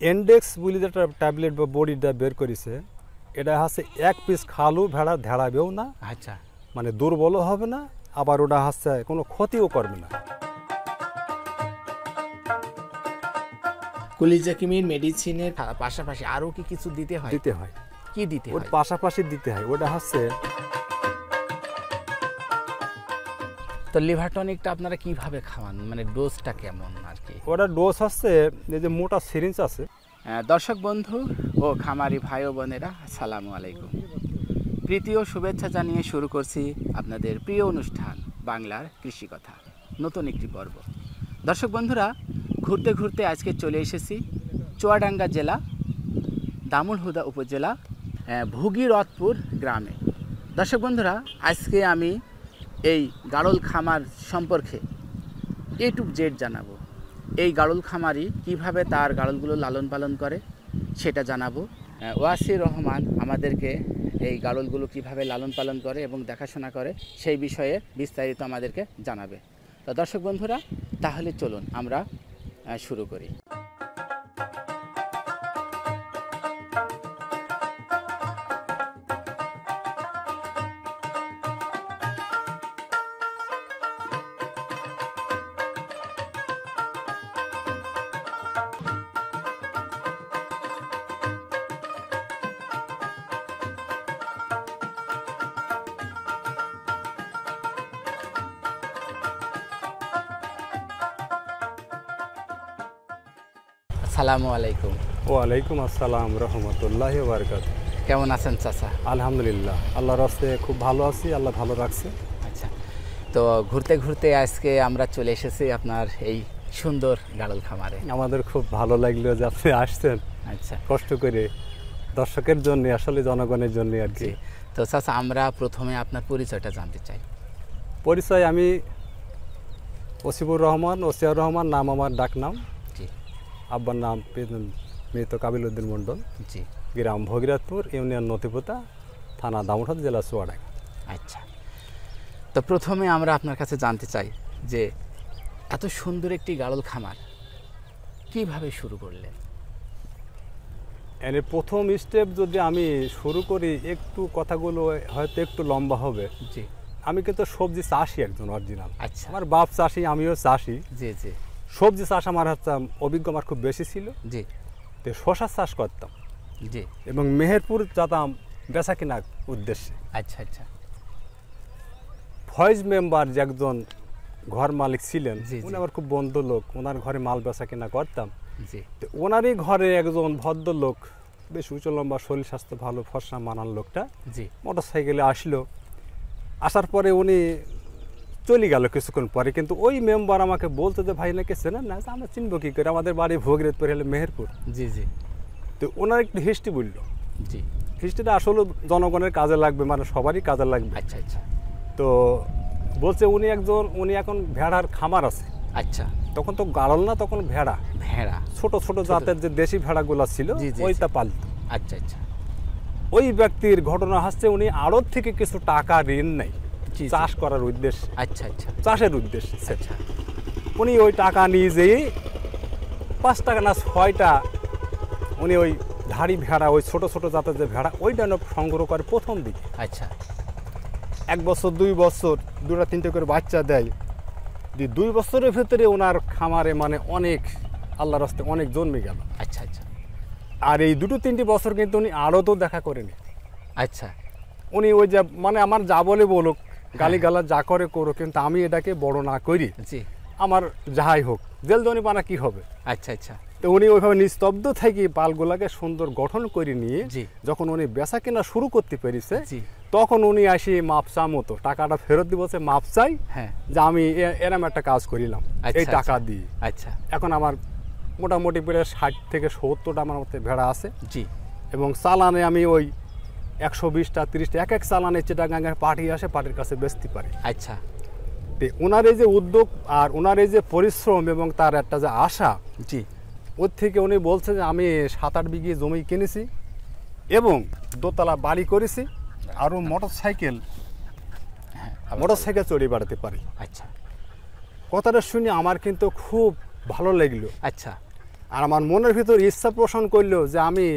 Index বলে যেটা tablet বা বডিটা বের করেছে, এটা হচ্ছে এক পিস খালু ভেড়া ঢেড়াবেও না, আচ্ছা, মানে দুর্বলও হবে না, আবার ওটা হচ্ছে কোনো ক্ষতিও করবে না। কুলিজাকিমির মেডিসিনের পাশাপাশি আরও কি কিছু দিতে হয়? দিতে হয়, কি দিতে ওর হয়? পাশাপাশি দিতে হয়। ওটা হচ্ছে তো লিভার টনিকটা আপনারা কিভাবে খাওয়ান, মানে ডোজটা কেমন আর কি? ওটা ডোজ হচ্ছে এই যে মোটা সিরিঞ্জ আছে। দর্শক বন্ধু ও খামারি ভাই ও বোনেরা, আসসালামু আলাইকুম। প্রীতি ও শুভেচ্ছা জানিয়ে শুরু করছি আপনাদের প্রিয় অনুষ্ঠান বাংলার কৃষি কথা, নতুন একটি পর্ব। দর্শক বন্ধুরা, ঘুরতে ঘুরতে আজকে চলে এসেছি চুয়াডাঙ্গা জেলা দামুড়হুদা উপজেলা ভগীরথপুর গ্রামে। দর্শক বন্ধুরা, আজকে আমি এই গাড়ল খামার সম্পর্কে A to Z জানাবো। এই গাড়ল খামারি কিভাবে তার গাড়লগুলো লালন পালন করে সেটা জানাবো। ওয়াসির রহমান আমাদেরকে এই গাড়লগুলো কিভাবে লালন পালন করে এবং দেখাশোনা করে সেই বিষয়ে বিস্তারিত আমাদেরকে জানাবে। তো দর্শক বন্ধুরা, তাহলে চলুন আমরা শুরু করি। আসসালামু আলাইকুম। ওয়ালাইকুম আসসালাম রহমতুল্লাহি ওয়া বারাকাতুহু। কেমন আছেন চাচা? আলহামদুলিল্লাহ, আল্লাহর রাস্তে খুব ভালো আছি, আল্লাহ ভালো রাখছে। আচ্ছা, তো ঘুরতে ঘুরতে আজকে আমরা চলে এসেছি আপনার এই সুন্দর গাড়ল খামারে। আমাদের খুব ভালো লাগলো যে আপনি আসছেন, আচ্ছা, কষ্ট করে দর্শকের জন্য, আসলে জনগণের জন্য আর কি। তো চাচা, আমরা প্রথমে আপনার পরিচয়টা জানতে চাই। পরিচয়, আমি ওসিফুর রহমান, ওসিয়ার রহমান নাম আমার ডাক নাম। জি। আব্বার নাম মৃত কাবিলউদ্দিন মণ্ডল। জি। গ্রাম ভগীরথপুর, ইউনিয়ন নথিপোতা, থানা দামুড়হুদা, জেলা চুয়াডাঙ্গা। আচ্ছা, তো প্রথমে আমরা আপনার কাছে জানতে চাই যে এত সুন্দর একটি গাড়ল খামার কিভাবে শুরু করলেন? এর প্রথম স্টেপ যদি আমি শুরু করি, একটু কথাগুলো হয়তো একটু লম্বা হবে। জি। আমি কিন্তু সবজি চাষি একজন অরিজিনাল। আচ্ছা। আমার বাপ চাষি, আমিও চাষি। জি জি। সবজি চাষ আমার হচ্ছে অভিজ্ঞ আমার খুব বেশি ছিল। জি। তো শশা চাষ করতাম। জি। এবং মেহেরপুর যেতাম বেচা কেনার উদ্দেশ্যে। আচ্ছা আচ্ছা। ফয়েজ মেম্বার যে একজন ঘর মালিক ছিলেন, জি, উনি জি। আমার খুব বন্ধু লোক, ওনার ঘরে মাল বেচা কেনা করতাম। জি। তো ওনারই ঘরে একজন ভদ্রলোক, বেশ উঁচু লম্বা, শরীর স্বাস্থ্য ভালো, ফর্সা মানান লোকটা, জি। মোটর সাইকেলে আসলো। আসার পরে উনি চলে গেল কিছুক্ষণ পরে, কিন্তু ওই মেম্বার আমাকে বলতে যে ভাই নাকি চেনেন না? আমরা চিনবো কী করে, আমাদের বাড়ি ভগীরথপুর, হলে মেহেরপুর। জি জি। তো ওনার একটু হিস্ট্রি বললো। জি। হিস্ট্রিটা আসলে জনগণের কাজে লাগবে, মানে সবারই কাজে লাগবে। আচ্ছা আচ্ছা। তো বলছে উনি এখন ভেড়ার খামার আছে। আচ্ছা। তখন তো গাড়ল না, তখন ভেড়া, ভেড়া ছোট ছোট জাতের যে দেশি ভেড়াগুলো ছিল, জি, জি, ওইটা পালত। আচ্ছা আচ্ছা। ওই ব্যক্তির ঘটনা হচ্ছে উনি আড়ত থেকে কিছু টাকা ঋণ নেয় চাষ করার উদ্দেশ্যে। আচ্ছা আচ্ছা। চাষের উদ্দেশ্যে। আচ্ছা। উনি ওই টাকা নিয়ে যেয়ে 5 টাকা না 6টা উনি ওই ধাড়ি ভেড়া, ওই ছোট ছোট জাতের যে ভেড়া, ওইটা সংগ্রহ করে প্রথম দিকে। আচ্ছা। 1 বছর 2 বছর 2টা-3টে করে বাচ্চা দেয়। 2 বছরের ভেতরে ওনার খামারে মানে অনেক, আল্লাহর রাস্তে অনেক জন্মে গেল। আচ্ছা আচ্ছা। আর এই 2-3টে বছর কিন্তু উনি আড়তও দেখা করেনি। আচ্ছা। উনি ওই যে মানে আমার যা বলে বলুক, গালিগালা যা করে করুক, কিন্তু আমি এটাকে বড় না করি। জি। আমার যাহাই হোক, জেলদনি বানা কি হবে। আচ্ছা আচ্ছা। তো উনি ওইভাবে নিস্তব্ধ থেকে পালগুলাকে সুন্দর গঠন করে নিয়ে যখন উনি বেচা কেনা শুরু করতে পেরেছে, তখন উনি আসি মাপচা মতো টাকাটা ফেরত দিবছে, মাপ চাই যে আমি এরম একটা কাজ করিলাম এই টাকা দিয়ে। আচ্ছা। এখন আমার মোটামুটি প্রায় 60 থেকে 70টা আমার মধ্যে ভেড়া আছে। জি। এবং চালানে আমি ওই 120টা 30টা এক চালানে চিটাগাঙ্গের পার্টি আসে, পার্টির কাছে বেচতে পারি। আচ্ছা। ওনার এই যে উদ্যোগ আর ওনার এই যে পরিশ্রম এবং তার একটা যে আশা, জি, ওর থেকে উনি বলছে যে আমি 7-8 বিঘে জমি কিনেছি এবং দোতলা বাড়ি করেছি, আরও মোটর সাইকেল চড়িয়ে বেড়াতে পারি। আচ্ছা। কথাটা শুনে আমার কিন্তু খুব ভালো লাগলো। আচ্ছা। আর আমার মনের ভিতর ইচ্ছা পোষণ করলো যে আমি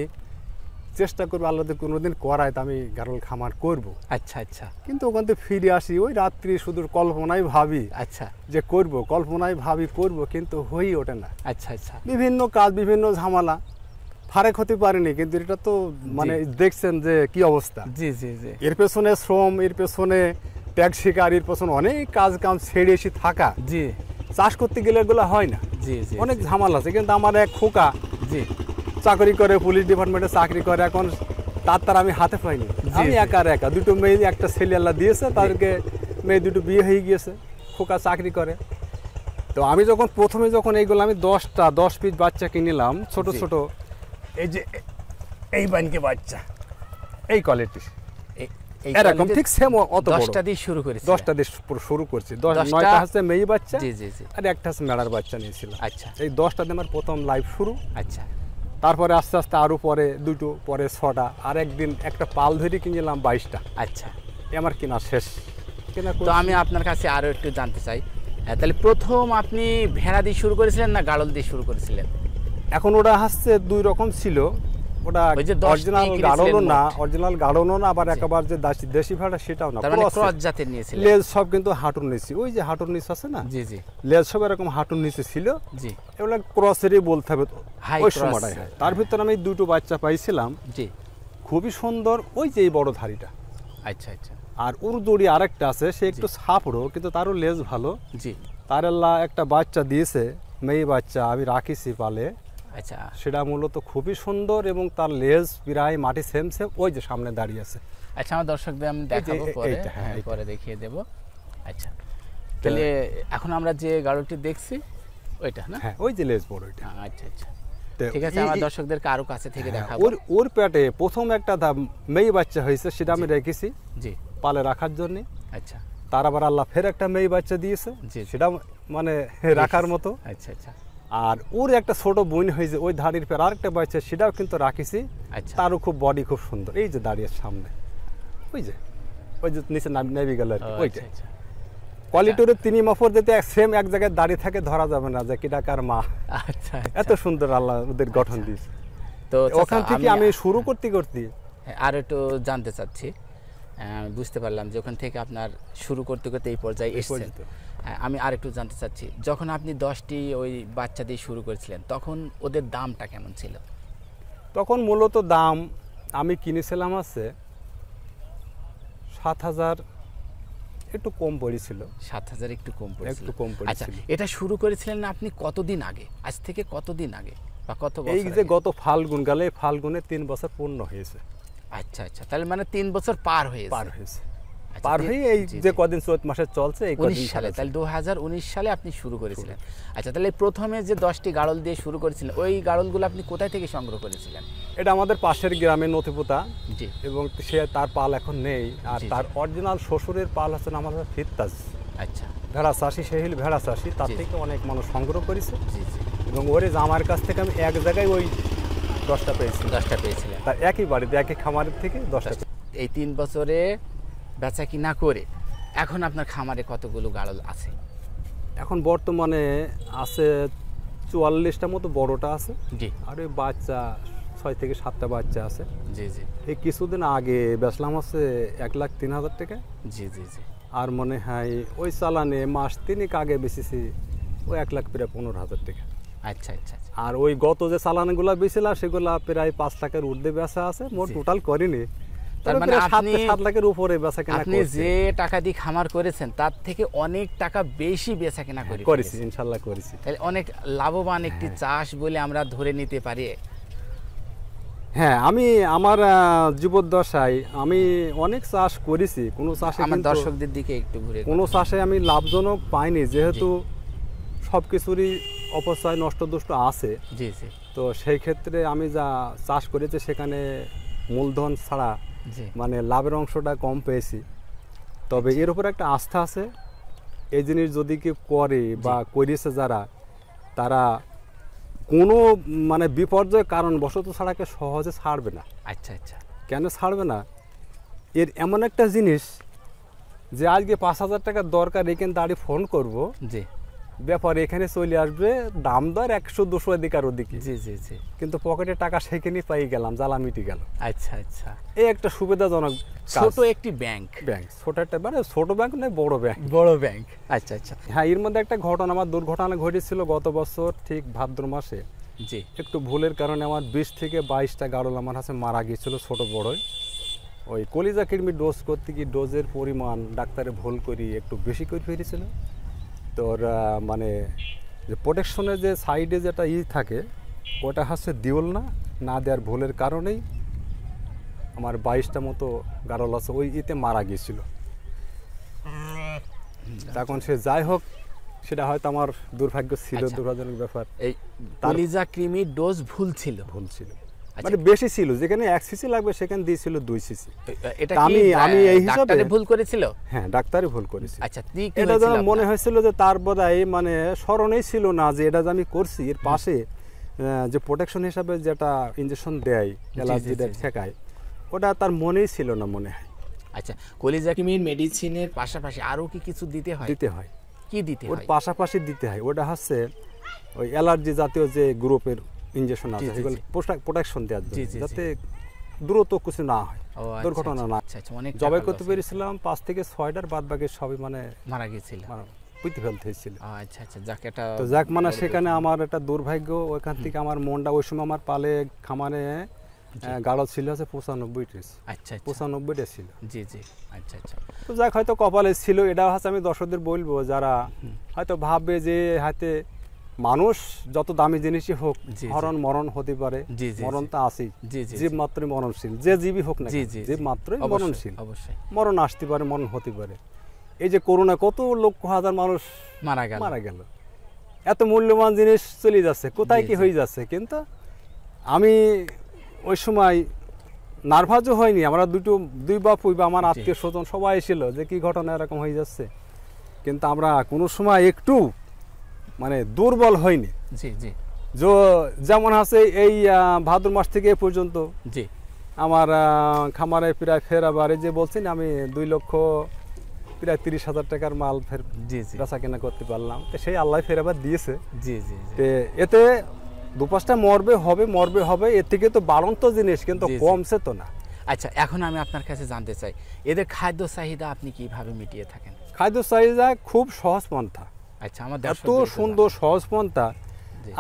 চেষ্টা করবো আল্লাহ যদি কোনোদিন করায় তো আমি গারল খামার করব। আচ্ছা আচ্ছা। কিন্তু ওখান থেকে ফিরে আসি ওই রাত্রি শুধু কল্পনায় ভাবি আচ্ছা যে করব, কল্পনায় ভাবি করব, কিন্তু হয়েই ওঠে না। আচ্ছা আচ্ছা। বিভিন্ন কাজ, বিভিন্ন ঝামেলা, ফারেক হতে পারিনি। কিন্তু এটা তো মানে দেখছেন যে কি অবস্থা। জি জি জি। এর পেছনে শ্রম, এর পেছনে ত্যাগ শিকার, এর পেছনে অনেক কাজ কাম ছেড়ে এসে থাকা। জি। চাষ করতে গেলে এগুলো হয় না। জি জি। অনেক ঝামেলা আছে। কিন্তু আমার এক খোকা জি চাকরি করে, পুলিশ ডিপার্টমেন্টে চাকরি করে, এখন তার আমি হাতে পাইনি। আমি একা দুটো মেয়ে, একটা ছেলে আল্লাহ দিয়েছে, তাদেরকে মেয়ে দুটো বিয়ে হয়ে গিয়েছে, খোকা চাকরি করে। তো আমি প্রথমে যখন এইগুলো আমি 10 পিস বাচ্চা কিনিলাম, ছোট ছোট, এই যে এই বানকে বাচ্চা, এই কোয়ালিটি এরকম ঠিক সেম অত বড়। 10টা দিয়ে শুরু করেছি। 10টা দিয়ে শুরু করছি। 9টা হচ্ছে মেয়ে বাচ্চা। জি জি জি। আর একটা হচ্ছে মেলার বাচ্চা নিয়েছিলাম। আচ্ছা। এই 10টা দিয়ে আমার প্রথম লাইভ শুরু। আচ্ছা। তারপরে আস্তে আস্তে আরও পরে 2টো, পরে 6টা, আর একদিন একটা পাল ধরে কিনলাম 22টা। আচ্ছা। আমার কেনা শেষ। তো আমি আপনার কাছে আরও একটু জানতে চাই, তাহলে প্রথম আপনি ভেড়া দিয়ে শুরু করেছিলেন না গাড়ল দিয়ে শুরু করেছিলেন? এখন ওটা হচ্ছে 2 রকম ছিল। ওটা অরিজিনাল গাড়লও না, আবার একেবারে যে দেশি ভেড়া সেটাও না, ক্রস জাতের নিয়েছিলেন। লেজ সব কিন্তু হাঁটুর নিচে, ওই যে হাঁটুর নিচে আছে না, জি জি, লেজ সব এরকম হাঁটুর নিচে ছিল। জি, এগুলো ক্রসেরই বলতে হবে ওই সময়টাই। তার ভিতরে আমি 2টো বাচ্চা পাইছিলাম। জি, খুবই সুন্দর। ওই যে এই বড় ধাড়িটা। আচ্ছা আচ্ছা। আর উর্দুড়ি আরেকটা আছে, সে একটু সাপড়ো, কিন্তু তারও লেজ ভালো। জি। তার আল্লাহ একটা বাচ্চা দিয়েছে, মেয়ে বাচ্চা, আমি রাখিছি পালে। আচ্ছা। সেটা মূলত খুবই সুন্দর এবং তার লেজ প্রায় মাটি সেম, ওই যে সামনে দাঁড়িয়ে আছে। আচ্ছা, আমার দর্শকদের আমি দেখাবো পরে দেখিয়ে দেব। আচ্ছা, তাহলে এখন আমরা যে গাড়লটি দেখছি ওইটা না? হ্যাঁ, ওই যে লেজ বড় ওইটা। আচ্ছা আচ্ছা, ঠিক আছে। আমার দর্শকদেরকে আরো কাছে থেকে দেখাবো। ওর পেটে প্রথম একটা মেয়ে বাচ্চা হয়েছে, সেটা আমি রেখেছি জি পালে রাখার জন্য। আচ্ছা। তার আবার আল্লাহ ফের একটা মেয়ে বাচ্চা দিয়েছে, সেটা মানে রাখার মতো। আচ্ছা আচ্ছা। আর ওর একটা ছোট বোন হয়েছে, ওই ধাড়ির পর আরেকটা বাচ্চা, সেটাও কিন্তু রাখিছি। আচ্ছা। তারও খুব বডি খুব সুন্দর। এই যে দাঁড়িয়ে সামনে, ওই যে নিচে নেভি গেল আর কি, ওইটা কোয়ালিটির 3 মাফর যেতে সেম এক জায়গায় দাঁড়িয়ে থাকে, ধরা যাবে না যে কিটা কার মা। আচ্ছা, এত সুন্দর আল্লাহ ওদের গঠন দিয়েছে। তো ওখান থেকে আমি শুরু করতে আর একটু জানতে চাচ্ছি, বুঝতে পারলাম যে ওখান থেকে আপনার শুরু করতে করতে এই পর্যায়ে এসেছেন। আমি আর একটু জানতে চাচ্ছি, যখন আপনি 10টি ওই বাচ্চা দিয়ে শুরু করেছিলেন, তখন ওদের দামটা কেমন ছিল? তখন মূলত দাম আমি কিনেছিলাম আছে 7,000, একটু কম পড়েছিল। 7,000 একটু কম পড়েছিল। আচ্ছা, এটা শুরু করেছিলেন আপনি কতদিন আগে? আজ থেকে কতদিন আগে বা কত বছর? এই যে গত ফাল্গুন গেলে, ফাল্গুনে 3 বছর পূর্ণ হয়েছে। আচ্ছা আচ্ছা, তাহলে মানে 3 বছর পার হয়ে এই যে কদিন চৈত মাসে চলছে, এই 19 সালে, তাহলে 2019 সালে আপনি শুরু করেছিলেন। আচ্ছা, তাহলে প্রথমে যে 10টি গাড়ল দিয়ে শুরু করেছিলেন, ওই গাড়লগুলো আপনি কোথায় থেকে সংগ্রহ করেছিলেন? এটা আমাদের পাশের গ্রামে নথিপোতা। জি। এবং সে তার পাল এখন নেই। আর তার অরিজিনাল শ্বশুরের পাল হচ্ছে আমাদের ফিরতাজ। আচ্ছা। ভেড়া চাষি, সেহিল ভেড়া চাষি, তার থেকে অনেক মানুষ সংগ্রহ করেছে। জি জি। এবং ওরে জামার কাছ থেকে আমি এক জায়গায় ওই 10টা পেয়েছি। 10টা পেয়েছিলেন? তার একই বাড়িতে, একই খামারের থেকে 10টা। এই 3 বছরে বেচা কিনা করে এখন আপনার খামারে কতগুলো গাড়ল আছে? এখন বর্তমানে আছে 44টা মতো, বড়টা আছে। জি। আর ওই বাচ্চা 6 থেকে 7টা বাচ্চা আছে। জি জি। এই কিছুদিন আগে বেচলাম হচ্ছে 1,03,000 টাকা। জি জি জি। আর মনে হয় ওই চালানে মাস 3 আগে বেচেছি ওই 1,15,000 টাকা। আচ্ছা আচ্ছা। আর ওই গত যে চালানগুলো বেচলাম সেগুলা প্রায় 5 লাখের ঊর্ধ্বে বেচা আছে। মোট টোটাল করিনি, তার মানে 7 লাখের উপরে বেচা কেনা। আপনি যে টাকা দিয়ে খামার করেছেন তার থেকে অনেক টাকা বেশি বেচা কেনা করেছি, ইনশাআল্লাহ করেছি। তাহলে অনেক লাভবান একটি চাষ বলে আমরা ধরে নিতে পারি। হ্যাঁ, আমি আমার জীবদ্দশায় আমি অনেক চাষ করেছি। কোনো চাষে, আমার দর্শকদের দিকে একটু ঘুরে, কোনো চাষে আমি লাভজনক পাইনি, যেহেতু সব কিছুরই অপচয় নষ্ট দুষ্ট আছে। জি জি। তো সেই ক্ষেত্রে আমি যা চাষ করেছি সেখানে মূলধন ছাড়া মানে লাভের অংশটা কম পেয়েছি। তবে এর উপর একটা আস্থা আছে, এই জিনিস যদি কেউ করে বা করেছে যারা, তারা কোনো মানে বিপর্যয় কারণবশত ছাড়াকে সহজে ছাড়বে না। আচ্ছা আচ্ছা। কেন ছাড়বে না? এর এমন একটা জিনিস যে আজকে 5,000 টাকার দরকার, এখানে দাঁড়িয়ে ফোন করবো, জি, ব্যাপারে এখানে চলে আসবে, দাম দর 100-200 এদিক আর ওদিকে। জি জি জি। কিন্তু পকেটে টাকা সেখানেই পাই গেলাম, জ্বালা মিটি গেল। আচ্ছা আচ্ছা, এই একটা সুবিধাজনক ছোট একটি ব্যাংক। ছোট একটা মানে ছোট ব্যাংক নয়, বড় ব্যাংক। বড় ব্যাংক, আচ্ছা আচ্ছা। হ্যাঁ, এর মধ্যে একটা ঘটনা, আমার দুর্ঘটনা ঘটেছিল গত বছর ঠিক ভাদ্র মাসে। জি। একটু ভুলের কারণে আমার 20 থেকে 22টা গাড়ল আমার কাছে মারা গিয়েছিল, ছোট বড়ই। ওই কলিজা কৃমি ডোজ করতে গিয়ে ডোজের পরিমাণ ডাক্তারে ভুল করি একটু বেশি করে ফেলেছিল। তোর মানে যে প্রোটেকশনের যে সাইডে যেটা থাকে ওটা হচ্ছে দিওল না দেওয়ার ভুলের কারণেই আমার 22টা মতো গাড়ল আছে ওই মারা গিয়েছিল। তখন সে যাই হোক, সেটা হয়তো আমার দুর্ভাগ্য ছিল, দুর্ভাগ্যজনক ব্যাপার। এই কলিজা কৃমি ডোজ ভুল ছিল। মানে বেশি ছিল, যেখানে 1 সিসি লাগবে সেখানে দিয়েছিল 2 সিসি। এটা কি আমি এই হিসাবে ডাক্তারে ভুল করেছিল? হ্যাঁ, ডাক্তারে ভুল করেছিল। আচ্ছা, এটা যেন মনে হয়েছিল যে তার বোধহয় মানে স্মরণেই ছিল না যে এটা যে আমি করছি। এর পাশে যে প্রোটেকশন হিসাবে যেটা ইনজেকশন দেয়, অ্যালার্জিটা ঠেকায়, ওটা তার মনেই ছিল না মনে হয়। আচ্ছা, কলিজা কৃমির মেডিসিনের পাশাপাশি আরো কি কিছু দিতে হয়? দিতে হয়। কি দিতে হয়? ওর পাশাপাশি দিতে হয়, ওটা হচ্ছে ওই অ্যালার্জি জাতীয় যে গ্রুপের ইনজেকশন আছে, সেগুলো প্রোটেকশন দেওয়ার জন্য, যাতে দ্রুত কিছু না হয়, দুর্ঘটনা না। জবাই করতে পেরেছিলাম 5 থেকে 6টার, বাদ বাকি সবই মানে মারা গিয়েছিল, পুঁতে ফেলতে হয়েছিল। আচ্ছা আচ্ছা, যাক এটা তো যাক, মানে সেখানে আমার একটা দুর্ভাগ্য। ওইখান থেকে আমার মনটা, ওই সময় আমার পালে খামারে গাড়ল ছিল আছে 95টা। আচ্ছা, 95টা ছিল। জি জি, আচ্ছা আচ্ছা। তো যাক, হয়তো কপালে ছিল। এটা হচ্ছে আমি দর্শকদের বলবো, যারা হয়তো ভাববে যে হাতে মানুষ যত দামি জিনিসই হোক, হরণ মরণ হতে পারে, মরণ তো আছেই, জীব মাত্রই মরণশীল। যে জীবই হোক না, জীব মাত্রই মরণশীল, মরণ আসতে পারে, মরণ হতে পারে। এই যে করোনা, কত লক্ষ হাজার মানুষ মারা গেল, এত মূল্যবান জিনিস চলে যাচ্ছে, কোথায় কি হয়ে যাচ্ছে। কিন্তু আমি ওই সময় নার্ভাসও হয়নি। আমরা দুই বাপুই বা আমার আত্মীয় স্বজন সবাই ছিল যে কি ঘটনা এরকম হয়ে যাচ্ছে, কিন্তু আমরা কোনো সময় একটু মানে দুর্বল হয়নি। জি জি। যেমন আছে এই ভাদ্র মাস থেকে এ পর্যন্ত জি আমার খামারে প্রায় ফেরাবার, যে বলছেন আমি 2 লক্ষ প্রায় 30,000 টাকার মাল বেচা কেনা করতে পারলাম। তো সেই আল্লাহ ফেরাবার দিয়েছে। জি জি। এতে 2-5টা মরবে হবে, এর থেকে তো বাড়ন্ত জিনিস, কিন্তু কমছে তো না। আচ্ছা, এখন আমি আপনার কাছে জানতে চাই, এদের খাদ্য চাহিদা আপনি কিভাবে মিটিয়ে থাকেন? খাদ্য চাহিদা খুব সহজ পন্থা। আচ্ছা, আমার এত সুন্দর সহজ পন্থা।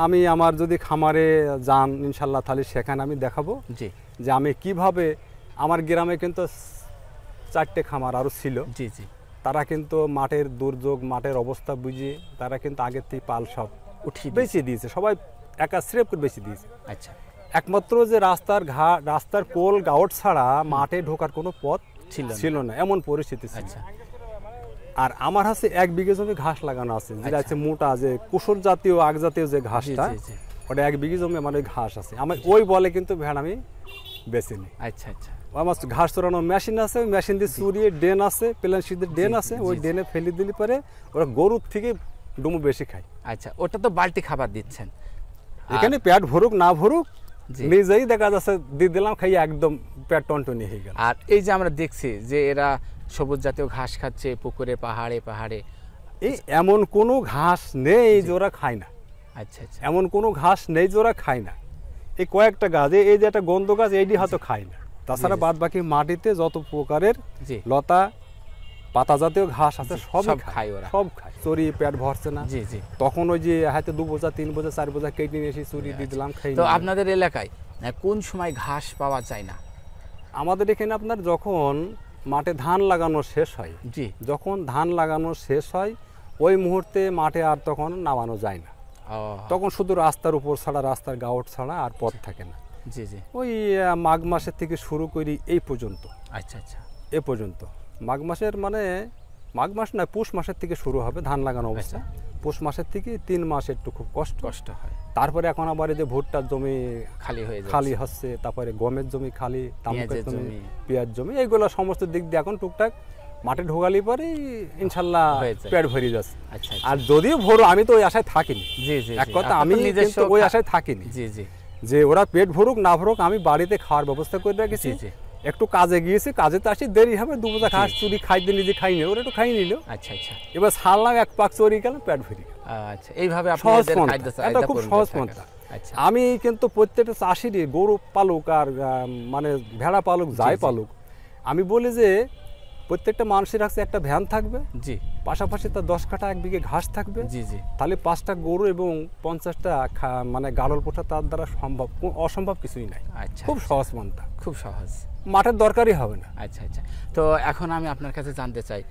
আমি আমার যদি খামারে যান ইনশাল্লাহ, তাহলে সেখানে আমি দেখাবো যে আমি কিভাবে, আমার গ্রামে কিন্তু 4টে খামার আরো ছিল। জি জি। তারা কিন্তু মাঠের দুর্যোগ, মাঠের অবস্থা বুঝিয়ে তারা কিন্তু আগের থেকে পাল সব উঠিয়ে বেঁচে দিয়েছে, সবাই একা স্রেফ করে বেঁচে দিয়েছে। আচ্ছা, একমাত্র যে রাস্তার কোল গাউট ছাড়া মাঠে ঢোকার কোনো পথ ছিল না, এমন পরিস্থিতি ছিল। আচ্ছা। আর আমার হাতে 1 বিঘে জমি ঘাস লাগানো আছে, যেটা আছে মোটা, যে কুসুর জাতীয় আগ জাতীয় যে ঘাসটা, ওটা 1 বিঘে জমি আমার ওই ঘাস আছে। আমার ওই বলে কিন্তু ভেড়া আমি বেছে নিই। আচ্ছা আচ্ছা। আমার ঘাস চড়ানোর মেশিন আছে, ওই মেশিন দিয়ে চুরিয়ে ড্রেন আছে, প্লেন শীতের ড্রেন আছে, ওই ড্রেনে ফেলে দিলে পরে ওরা গরুর থেকে ডুমু বেশি খায়। আচ্ছা, ওটা তো বালতি খাবার দিচ্ছেন, এখানে পেট ভরুক না ভরুক নিজেই দেখা যাচ্ছে দিয়ে দিলাম, খাই একদম পেট টনটনি হয়ে গেল। আর এই যে আমরা দেখছি যে এরা সবুজ জাতীয় ঘাস খাচ্ছে পুকুরে, পাহাড়ে, এই এমন কোনো ঘাস নেই যে ওরা খায় না। আচ্ছা আচ্ছা। এমন কোনো ঘাস নেই যে ওরা খায় না। এই কয়েকটা গাছ, এই যে একটা গন্ধ গাছ, এইটি হয়তো খায় না। তাছাড়া বাদ বাকি মাটিতে যত প্রকারের লতা পাতা জাতীয় ঘাস আছে সব খায় ওরা, সব খায়। চুরি পেট ভরছে না, তখন ওই যে হয়তো 2 বোঝা 3 বোঝা 4 বোঝা কেটে নিয়ে এসে চুরি দিয়ে দিলাম, খাই। তো আপনাদের এলাকায় কোন সময় ঘাস পাওয়া যায় না? আমাদের এখানে আপনার যখন মাঠে ধান লাগানো শেষ হয়, যখন ধান লাগানো শেষ হয় ওই মুহূর্তে মাঠে আর তখন নামানো যায় না। তখন শুধু রাস্তার উপর ছাড়া, রাস্তার গাউট ছাড়া আর পথ থাকে না। জি জি। ওই মাঘ মাসের থেকে শুরু করি এই পর্যন্ত। আচ্ছা আচ্ছা। এ পর্যন্ত মাঘ মাসের মানে মাঘ মাস নয়, পৌষ মাসের থেকে শুরু হবে ধান লাগানো অবস্থা। পৌষ মাসের থেকে 3 মাস একটু খুব কষ্ট হয়। তারপরে এখন আবার এই যে ভুট্টার জমি খালি হচ্ছে, তারপরে গমের জমি খালি, তামাকের জমি, পেঁয়াজ জমি, এইগুলো সমস্ত দিক দিয়ে এখন টুকটাক মাঠে ঢোকালি পরে ইনশাল্লাহ পেট ভরে যাচ্ছে। আর যদিও ভরো, আমি তো ওই আশায় থাকিনি। এক কথা, আমি ওই আশায় থাকিনি যে ওরা পেট ভরুক না ভরুক, আমি বাড়িতে খাওয়ার ব্যবস্থা করে রেখেছি। একটু কাজে গিয়েছে, কাজে তো আসি দেরি হবে, দুপুরে ঘাস চুরি খাইতে নিজে খাই নিল, ওরা একটু খাই নিল। আচ্ছা আচ্ছা, এবার ছাড়লাম, এক পাক চড়ি গেল, পেট ভরি গেল। আচ্ছা, এইভাবে এটা খুব সহজ পন্থা। আমি কিন্তু প্রত্যেকটা চাষিরই, গরু পালুক আর মানে ভেড়া পালুক যাই পালুক, আমি বলি যে প্রত্যেকটা মানুষের কাছে একটা ভ্যান থাকবে, জি, পাশাপাশি তার 10 কাঠা 1 বিঘে ঘাস থাকবে, জি জি, তাহলে 5টা গরু এবং 50টা মানে গাড়ল পোষা তার দ্বারা সম্ভব, অসম্ভব কিছুই নাই। আচ্ছা, খুব সহজ পন্থা, খুব সহজ, মাঠের দরকারই হবে না। আচ্ছা আচ্ছা, তো এখন আমি আপনার কাছে জানতে চাই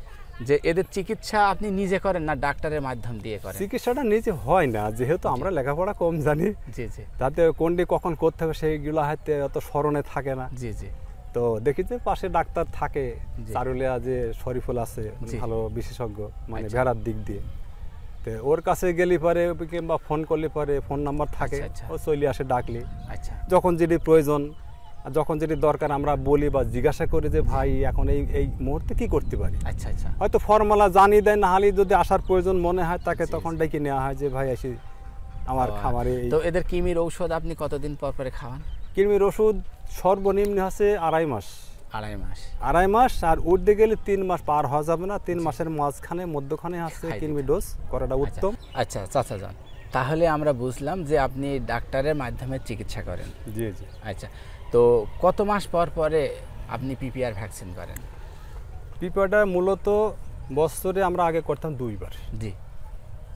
যে এদের চিকিৎসা আপনি নিজে করেন না ডাক্তারের মাধ্যম দিয়ে করেন? চিকিৎসাটা নিজে হয় না, যেহেতু আমরা লেখাপড়া কম জানি, জি জি, তাতে কোনটি কখন করতে হবে সেইগুলো হয়তো অত স্মরণে থাকে না। জি জি, তো দেখি যে পাশে ডাক্তার থাকে, চারুলিয়া যে শরীফুল আছে ভালো বিশেষজ্ঞ, মানে ভেড়ার দিক দিয়ে, তো ওর কাছে গেলি পারে কিংবা ফোন করলে পারে, ফোন নাম্বার থাকে, ও চলে আসে ডাকলি। আচ্ছা, যখন যেটি প্রয়োজন, যখন যেটি দরকার আমরা বলি বা জিজ্ঞাসা করি যে ভাই এখন এই মুহূর্তে কি করতে পারি। আচ্ছা আচ্ছা, হয়তো ফর্মুলা জানিয়ে দেয়, না হলে যদি আসার প্রয়োজন মনে হয় তাকে তখন ডেকে নেওয়া হয় যে ভাই আসি আমার খামারে। তো এদের কৃমির ঔষধ আপনি কতদিন পর পরে খাওয়ান? কৃমির ওষুধ সর্বনিম্ন আছে 2.5 মাস। 2.5 মাস, আর উঠতে গেলে 3 মাস পার হওয়া যাবে না, 3 মাসের মাঝখানে মধ্যখানে আছে কৃমি ডোজ করাটা উত্তম। আচ্ছা চাচা যান, তাহলে আমরা বুঝলাম যে আপনি ডাক্তারের মাধ্যমে চিকিৎসা করেন। জি জি। আচ্ছা, তো কত মাস পর পরে আপনি পিপিআর ভ্যাকসিন করেন? পিপিআরটা মূলত বছরে আমরা আগে করতাম 2 বার। জি।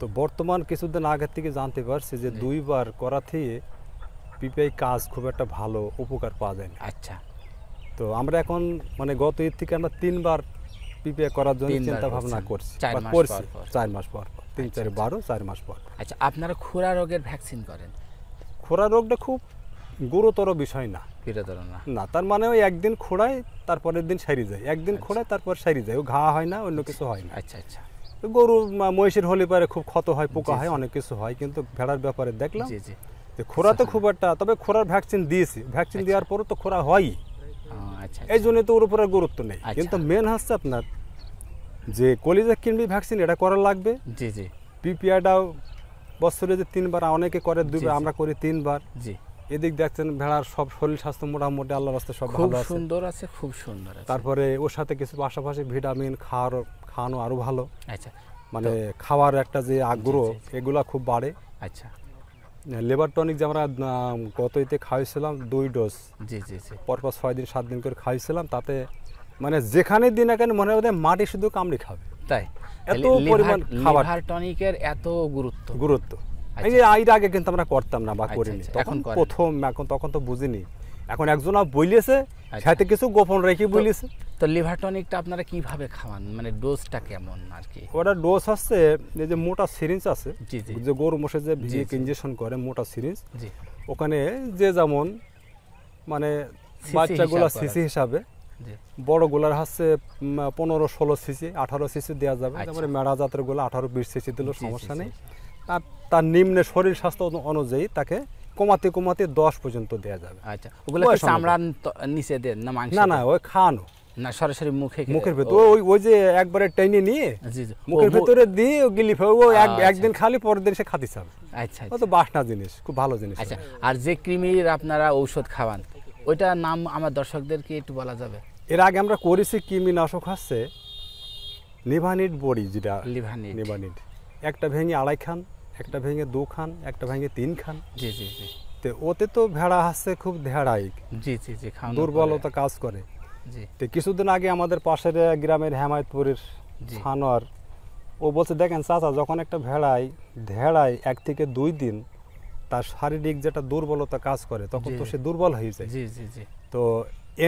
তো বর্তমান কিছুদিন আগে থেকে জানতে পারছি যে 2 বার করা থেকে পিপিআই কাজ খুব একটা ভালো উপকার পাওয়া যায় না। আচ্ছা, তো আমরা এখন মানে গত ঈদ থেকে আমরা 3 বার পিপিআই করার জন্য চিন্তা ভাবনা করছি। 4 মাস পর 3 4 12 4 মাস পর। আচ্ছা, আপনারা খুরা রোগের ভ্যাকসিন করেন? খুরা রোগটা খুব গুরুতর বিষয় না। না, তার মানে ওই একদিন খোড়ায় তারপরের দিন সারি যায়, একদিন খোড়ায় তারপর সারি যায়, ও ঘা হয় না, অন্য কিছু হয় না। আচ্ছা আচ্ছা, গরু মহিষের হলে পারে খুব ক্ষত হয়, পোকা হয়, অনেক কিছু হয়, কিন্তু ভেড়ার ব্যাপারে দেখলাম খোরা তো খুব একটা, তবে খোরার ভ্যাকসিন দিয়েছি, ভ্যাকসিন দেওয়ার পরও তো খোরা হয়ই, এই জন্য তো ওর উপরে গুরুত্ব নেই। কিন্তু মেন হচ্ছে আপনার যে কলিজা কৃমি ভ্যাকসিন, এটা করা লাগবে। জি জি। পিপিআইটাও বছরে যে 3 বার, অনেকে করে 2 বার, আমরা করি 3 বার। জি। এদিক দেখছেন ভেড়ার সব শরীর স্বাস্থ্য মোটামুটি আল্লাহর রাস্তায় সব ভালো আছে, সুন্দর আছে, খুব সুন্দর আছে। তারপরে ওর সাথে কিছু পাশাপাশি ভিটামিন খাওয়ানো আরো ভালো। আচ্ছা, মানে খাওয়ার একটা যে আগ্রহ এগুলা খুব বাড়ে। আচ্ছা, লেবার টনিক যে আমরা গত ঈদে খাওয়াইছিলাম 2 ডোজ। জি জি জি, পরপর 6 দিন 7 দিন করে খাওয়াইছিলাম, তাতে মানে যেখানে দিন এখানে মনে হয় মাটি শুধু কামড়ে খাবে, তাই এত পরিমাণ খাবার। লিভার টনিকের এত গুরুত্ব। এই আগে কিন্তু আমরা করতাম না বা করিনি, তখন প্রথম, এখন তখন তো বুঝিনি, এখন একজন বইলেছে সাথে কিছু গোপন রেখে বলেছে। তো লিভার টনিকটা আপনারা কিভাবে খাওয়ান, মানে ডোজটা কেমন আর কি? ওটা ডোজ হচ্ছে এই যে মোটা সিরিঞ্জ আছে, যে গরু মোষে যে ইনজেকশন করে মোটা সিরিঞ্জ, ওখানে যে যেমন মানে বাচ্চাগুলো সিসি হিসাবে, বড় গুলার হচ্ছে 15-16 সিসি 18 সিসি দেওয়া যাবে, তারপরে মেড়া জাতের গুলো 18-20 সিসি দিলেও সমস্যা নেই। তার নিম্নে শরীর স্বাস্থ্য অনুযায়ী তাকে কমাতে 10 পর্যন্ত দেওয়া যাবে। আচ্ছা, ওগুলো কি চামড়ার নিচে দেন না মাংস? না, ওই খাওয়ানো না, সরাসরি মুখের ভেতর, ওই যে একবারে টেনে নিয়ে মুখের ভেতরে দিয়ে গিলি ও একদিন খালি পরের দিন সে খাতে চাবে। আচ্ছা, তো বাসনা জিনিস, খুব ভালো জিনিস। আচ্ছা, আর যে কৃমির আপনারা ঔষধ খাওয়ান ওইটার নাম আমার দর্শকদেরকে একটু বলা যাবে? এর আগে আমরা করেছি কৃমিনাশক হচ্ছে লিভানিড বড়ি, যেটা লিভানিড, একটা ভেঙে 2.5 খান, একটা ভেঙে 2 খান, একটা ভেঙে 3 খান। জি জি জি। তো ওতে তো ভেড়া হচ্ছে খুব ধ্যাড়াইক, জি জি জি, দুর্বলতা কাজ করে। জি। তো কিছুদিন আগে আমাদের পাশের গ্রামের হেমায়তপুরের ছানোয়ার, ও বলছে দেখেন চাচা, যখন একটা ভেড়ায় 1 থেকে 2 দিন তার শারীরিক যেটা দুর্বলতা কাজ করে, তখন তো সে দুর্বল হয়ে যায়। জি জি জি। তো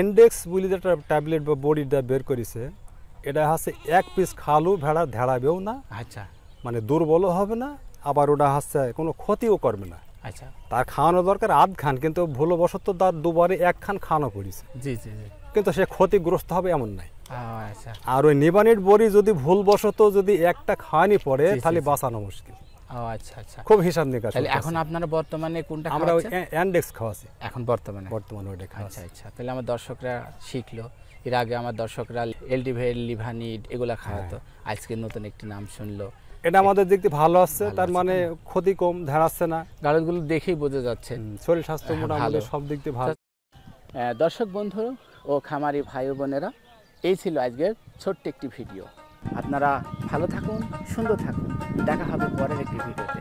এন্ডেক্স বলে যেটা ট্যাবলেট বা বডিটা বের করেছে, এটা হচ্ছে 1 পিস খালু ভেড়া ধ্যাড়াবেও না। আচ্ছা, মানে দুর্বলও হবে না, আবার ওটা হচ্ছে কোনো ক্ষতিও করবে না। আচ্ছা, তার খাওয়ানো দরকার 1/2 খান, কিন্তু ভুলবশত তার 2 বারে 1 খান খাওয়ানো পড়েছে। জি জি জি, কিন্তু সে ক্ষতিগ্রস্ত হবে এমন নাই। আচ্ছা, আর ওই নিবানিট বড়ি যদি ভুলবশত যদি একটা খাওয়ানি পড়ে, তাহলে বাঁচানো মুশকিল। আচ্ছা আচ্ছা, খুব হিসাব নিকাশ। তাহলে এখন আপনারা বর্তমানে কোনটা খাওয়াচ্ছেন? আমরা ওই এন্ডেক্স খাওয়াছি এখন বর্তমানে ওটা খাওয়াচ্ছি। আচ্ছা আচ্ছা, তাহলে আমার দর্শকরা শিখলো। এর আগে আমার দর্শকরা এলডিভেল, লিভানিড এগুলা খাওয়াতো, আজকে নতুন একটি নাম শুনলো। এটা আমাদের দেখতে ভালো আসছে, তার মানে ক্ষতি কম, ধারাচ্ছে না, গাড়লগুলো দেখেই বোঝা যাচ্ছে শরীর স্বাস্থ্য মোটামুটি সব দিক দিয়ে ভালো। দর্শক বন্ধু, ও খামারি ভাই বোনেরা, এই ছিল আজকের ছোট্ট একটি ভিডিও। আপনারা ভালো থাকুন, সুন্দর থাকুন। দেখা হবে পরের একটি ভিডিওতে।